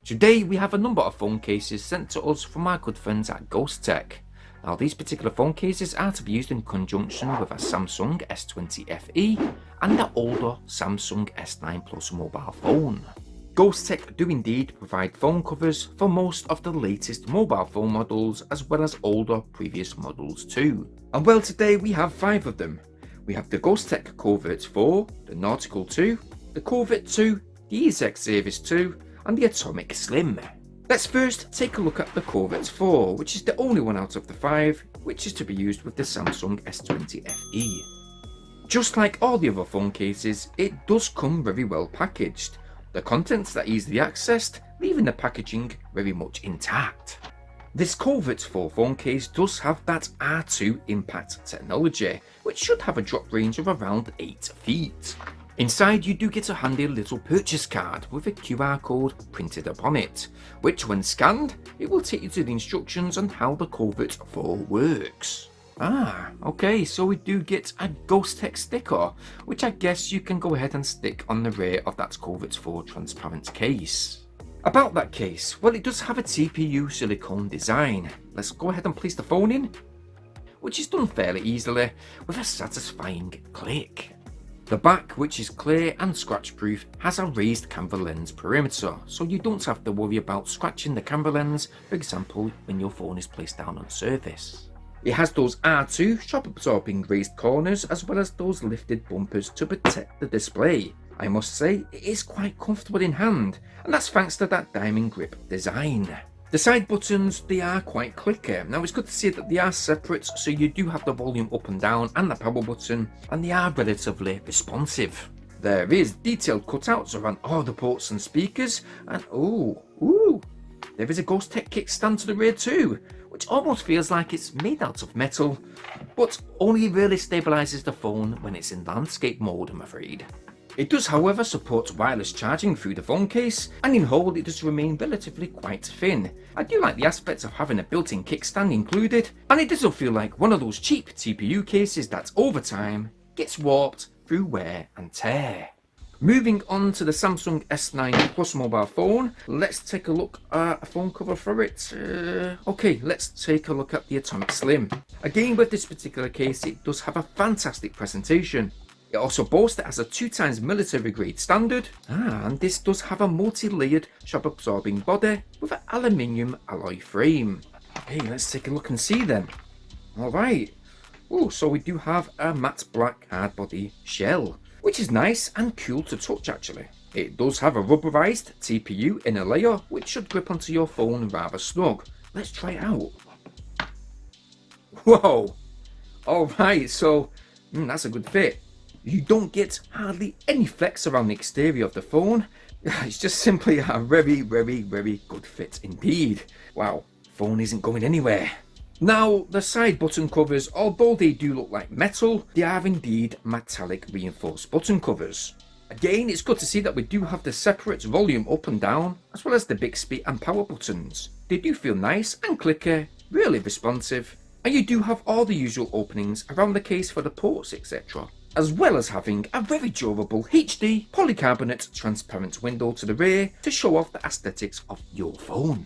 Today we have a number of phone cases sent to us from our good friends at Ghostek. Now these particular phone cases are to be used in conjunction with a Samsung S20 FE and the older Samsung S9 Plus mobile phone. Ghostek do indeed provide phone covers for most of the latest mobile phone models as well as older previous models too. And well, today we have 5 of them. We have the Ghostek Covert 4, the Nautical 2, the Covert 2, the Ezec Series 2 and the Atomic Slim. Let's first take a look at the Covert 4, which is the only one out of the 5 which is to be used with the Samsung S20 FE. Just like all the other phone cases, it does come very well packaged. The contents are easily accessed, leaving the packaging very much intact. This Covert 4 phone case does have that R2 impact technology, which should have a drop range of around 8 feet. Inside you do get a handy little purchase card with a QR code printed upon it, which when scanned, it will take you to the instructions on how the Covert 4 works. Okay, so we do get a Ghostek sticker, which I guess you can go ahead and stick on the rear of that Covert 4 transparent case. About that case, well, it does have a TPU silicone design. Let's go ahead and place the phone in, which is done fairly easily with a satisfying click. The back, which is clear and scratch proof, has a raised camera lens perimeter, so you don't have to worry about scratching the camera lens, for example when your phone is placed down on surface. It has those R2 shock absorbing raised corners as well as those lifted bumpers to protect the display. I must say it is quite comfortable in hand, and that's thanks to that diamond grip design. The side buttons, they are quite clicky. Now it's good to see that they are separate, so you do have the volume up and down and the power button, and they are relatively responsive. There is detailed cutouts around all the ports and speakers, and there is a Ghostek kickstand to the rear too, which almost feels like it's made out of metal, but only really stabilises the phone when it's in landscape mode, I'm afraid. It does however support wireless charging through the phone case, and in hold it does remain relatively quite thin. I do like the aspect of having a built-in kickstand included, and it doesn't feel like one of those cheap TPU cases that over time gets warped through wear and tear. Moving on to the Samsung S9 Plus mobile phone, let's take a look at a phone cover for it. Let's take a look at the Atomic Slim. Again, with this particular case, it does have a fantastic presentation. It also boasts it as a 2x military grade standard, and this does have a multi-layered shock absorbing body with an aluminium alloy frame. Hey, let's take a look and see then. Alright, so we do have a matte black hard body shell, which is nice and cool to touch actually. It does have a rubberized TPU inner layer, which should grip onto your phone rather snug. Let's try it out. Whoa! Alright, so that's a good fit. You don't get hardly any flex around the exterior of the phone. It's just simply a very, very, very good fit indeed. Wow, phone isn't going anywhere. Now, the side button covers, although they do look like metal, they are indeed metallic reinforced button covers. Again, it's good to see that we do have the separate volume up and down, as well as the Bixby and power buttons. They do feel nice and clicky, really responsive, and you do have all the usual openings around the case for the ports, etc. As well as having a very durable HD polycarbonate transparent window to the rear to show off the aesthetics of your phone.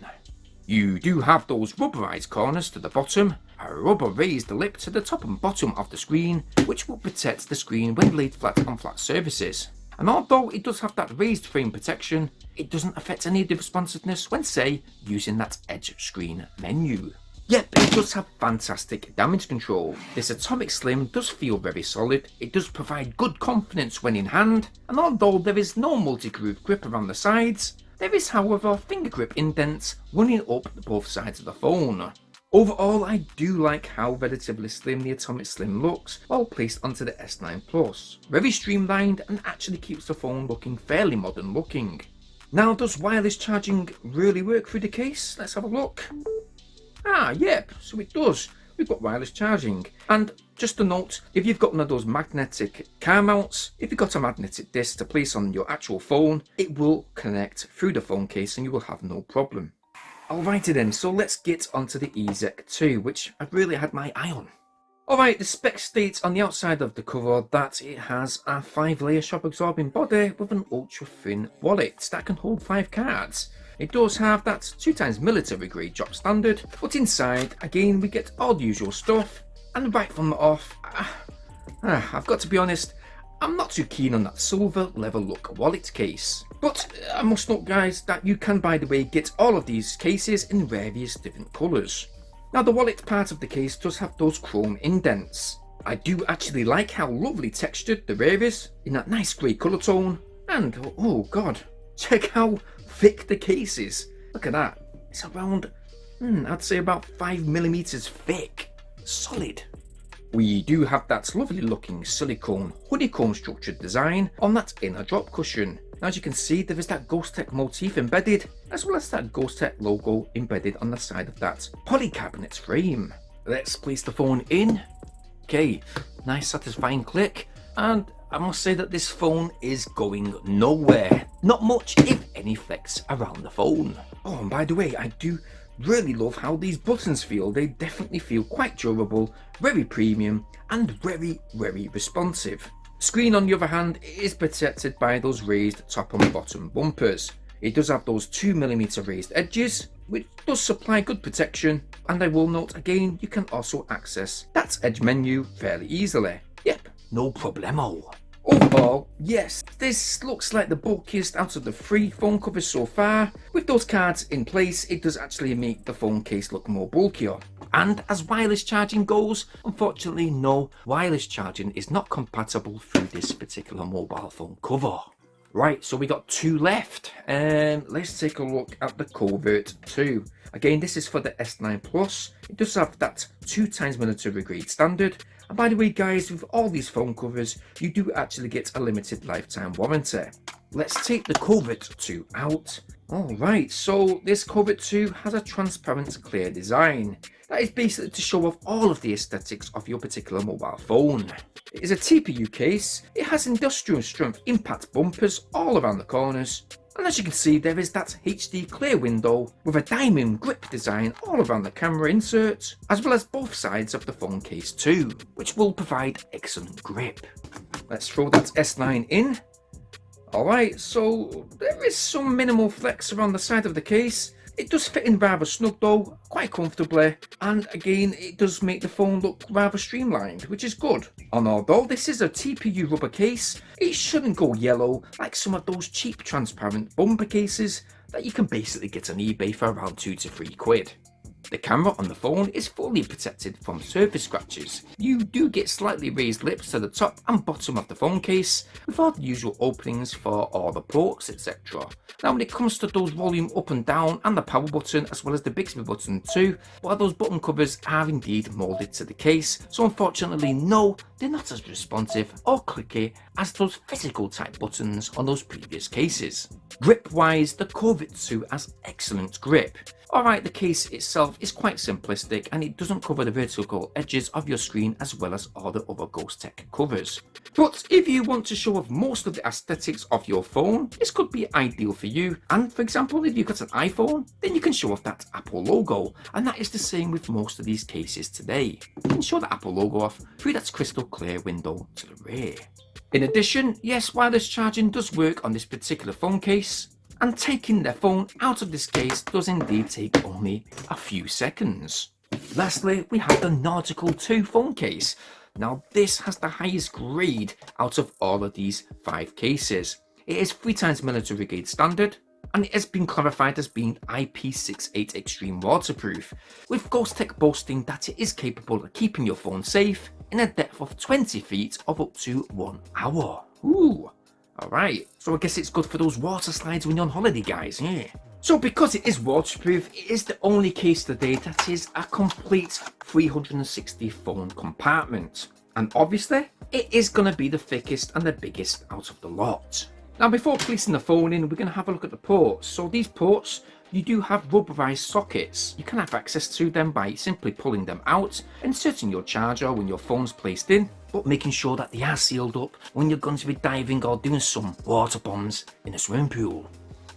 You do have those rubberized corners to the bottom, a rubber raised lip to the top and bottom of the screen, which will protect the screen when laid flat on flat surfaces. And although it does have that raised frame protection, it doesn't affect any of the responsiveness when, say, using that edge screen menu. Yep, it does have fantastic damage control. This Atomic Slim does feel very solid, it does provide good confidence when in hand, and although there is no multi-groove grip around the sides, there is however finger grip indents running up both sides of the phone. Overall, I do like how relatively slim the Atomic Slim looks while placed onto the S9 Plus. Very streamlined and actually keeps the phone looking fairly modern looking. Now, does wireless charging really work through the case? Let's have a look. Yep, so it does. We've got wireless charging. And just a note, if you've got one of those magnetic car mounts, if you've got a magnetic disc to place on your actual phone, it will connect through the phone case and you will have no problem. Alrighty then, so let's get onto the Ezec 2, which I've really had my eye on. Alright, the spec states on the outside of the cover that it has a 5-layer shock absorbing body with an ultra thin wallet that can hold 5 cards. It does have that 2x military grade drop standard, but inside, again, we get all the usual stuff. And right from the off, I've got to be honest, I'm not too keen on that silver leather look wallet case. But I must note, guys, that you can, by the way, get all of these cases in various different colours. Now, the wallet part of the case does have those chrome indents. I do actually like how lovely textured the rear is in that nice grey colour tone. And oh god, check how thick the case is. Look at that. It's around, I'd say about 5mm thick. Solid. We do have that lovely looking silicone honeycomb structured design on that inner drop cushion. Now, as you can see, there is that Ghostek motif embedded, as well as that Ghostek logo embedded on the side of that polycarbonate frame. Let's place the phone in. Okay, nice satisfying click, and I must say that this phone is going nowhere. Not much, if any, flex around the phone. Oh, and by the way, I do really love how these buttons feel. They definitely feel quite durable, very premium, and very, very responsive. The screen, on the other hand, is protected by those raised top and bottom bumpers. It does have those 2mm raised edges, which does supply good protection, and I will note again, you can also access that edge menu fairly easily. Yep, no problemo. Overall, yes, this looks like the bulkiest out of the 3 phone covers so far. With those cards in place, it does actually make the phone case look more bulkier. And as wireless charging goes, unfortunately no, wireless charging is not compatible through this particular mobile phone cover. Right, so we got 2 left. Let's take a look at the Covert 2. Again, this is for the S9 Plus. It does have that 2x military grade standard. And by the way, guys, with all these phone covers, you do actually get a limited lifetime warranty. Let's take the Covert 2 out. Alright, so this Covert 2 has a transparent clear design. That is basically to show off all of the aesthetics of your particular mobile phone. It is a TPU case. It has industrial strength impact bumpers all around the corners. And as you can see, there is that HD clear window with a diamond grip design all around the camera insert, as well as both sides of the phone case too, which will provide excellent grip. Let's throw that S9 in. Alright, so there is some minimal flex around the side of the case. It does fit in rather snug though, quite comfortably, and again it does make the phone look rather streamlined, which is good. And although this is a TPU rubber case, it shouldn't go yellow like some of those cheap transparent bumper cases that you can basically get on eBay for around 2 to 3 quid. The camera on the phone is fully protected from surface scratches. You do get slightly raised lips to the top and bottom of the phone case, with all the usual openings for all the ports, etc. Now when it comes to those volume up and down and the power button as well as the Bixby button too, while those button covers are indeed moulded to the case, so unfortunately no, they're not as responsive or clicky as those physical type buttons on those previous cases. Grip wise, the Covert 2 has excellent grip. Alright, the case itself is quite simplistic and it doesn't cover the vertical edges of your screen as well as all the other Ghostek covers. But if you want to show off most of the aesthetics of your phone, this could be ideal for you. And for example, if you've got an iPhone, then you can show off that Apple logo, and that is the same with most of these cases today. You can show the Apple logo off through that crystal clear window to the rear. In addition, yes, wireless charging does work on this particular phone case, and taking the phone out of this case does indeed take only a few seconds. Lastly, we have the Nautical 2 phone case. Now this has the highest grade out of all of these 5 cases. It is 3x military grade standard, and it has been clarified as being IP68 extreme waterproof, with Ghostek boasting that it is capable of keeping your phone safe in a depth of 20 feet of up to 1 hour. Ooh. Alright, so I guess it's good for those water slides when you're on holiday, guys, yeah. So because it is waterproof, it is the only case today that is a complete 360 phone compartment. And obviously, it is going to be the thickest and the biggest out of the lot. Now before placing the phone in, we're going to have a look at the ports. So these ports, you do have rubberized sockets. You can have access to them by simply pulling them out, inserting your charger when your phone's placed in, but making sure that they are sealed up when you're going to be diving or doing some water bombs in a swimming pool.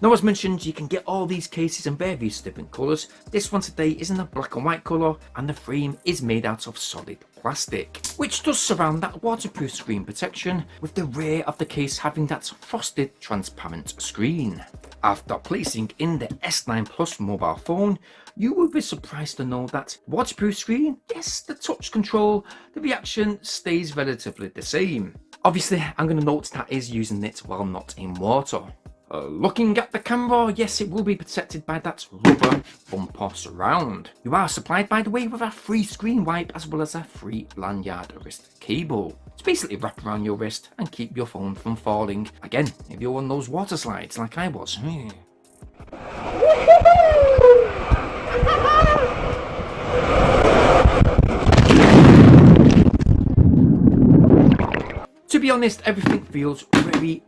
Now, as mentioned, you can get all these cases in various different colours. This one today is in a black and white colour, and the frame is made out of solid plastic, which does surround that waterproof screen protection, with the rear of the case having that frosted transparent screen. After placing in the S9 Plus mobile phone, you will be surprised to know that waterproof screen, yes, the touch control, the reaction stays relatively the same. Obviously, I'm going to note that is using it while not in water. Looking at the camera, yes, it will be protected by that rubber bumper surround. You are supplied, by the way, with a free screen wipe as well as a free lanyard wrist cable. It's basically wrap around your wrist and keep your phone from falling. Again, if you're on those water slides like I was. To be honest, everything feels very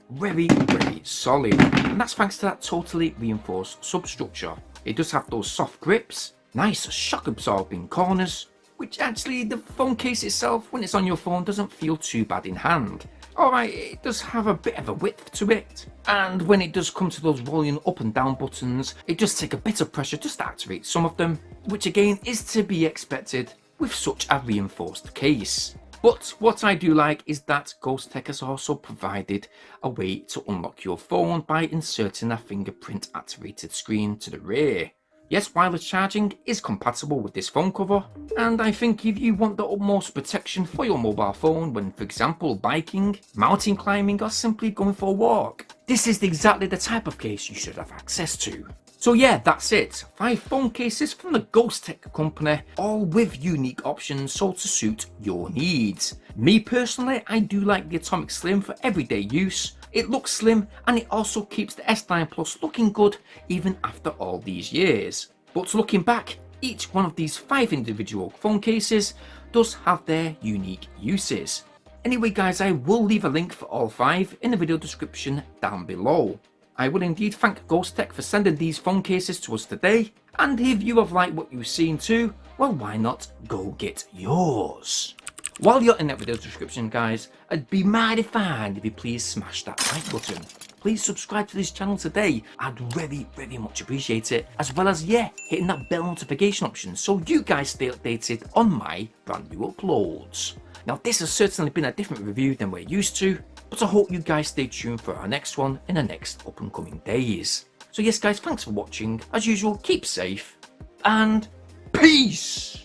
solid, and that's thanks to that totally reinforced substructure. It does have those soft grips, nice shock absorbing corners, which actually the phone case itself, when it's on your phone, doesn't feel too bad in hand. Alright, it does have a bit of a width to it, and when it does come to those rolling up and down buttons, it does take a bit of pressure just to activate some of them, which again is to be expected with such a reinforced case. But what I do like is that Ghostek has also provided a way to unlock your phone by inserting a fingerprint activated screen to the rear. Yes, wireless charging is compatible with this phone cover, and I think if you want the utmost protection for your mobile phone when, for example, biking, mountain climbing, or simply going for a walk, this is exactly the type of case you should have access to. So yeah, that's it. 5 phone cases from the Ghostek company, all with unique options so to suit your needs. Me personally, I do like the Atomic Slim for everyday use. It looks slim and it also keeps the S9 Plus looking good even after all these years. But looking back, each one of these 5 individual phone cases does have their unique uses. Anyway guys, I will leave a link for all 5 in the video description down below. I will indeed thank Ghostek for sending these phone cases to us today, and if you have liked what you've seen too, well why not go get yours. While you're in that video description guys, I'd be mighty fine if you please smash that like button. Please subscribe to this channel today, I'd very much appreciate it, as well as hitting that bell notification option so you guys stay updated on my brand new uploads. Now this has certainly been a different review than we're used to, but I hope you guys stay tuned for our next one in the next up and coming days. So yes guys, thanks for watching, as usual keep safe, and peace!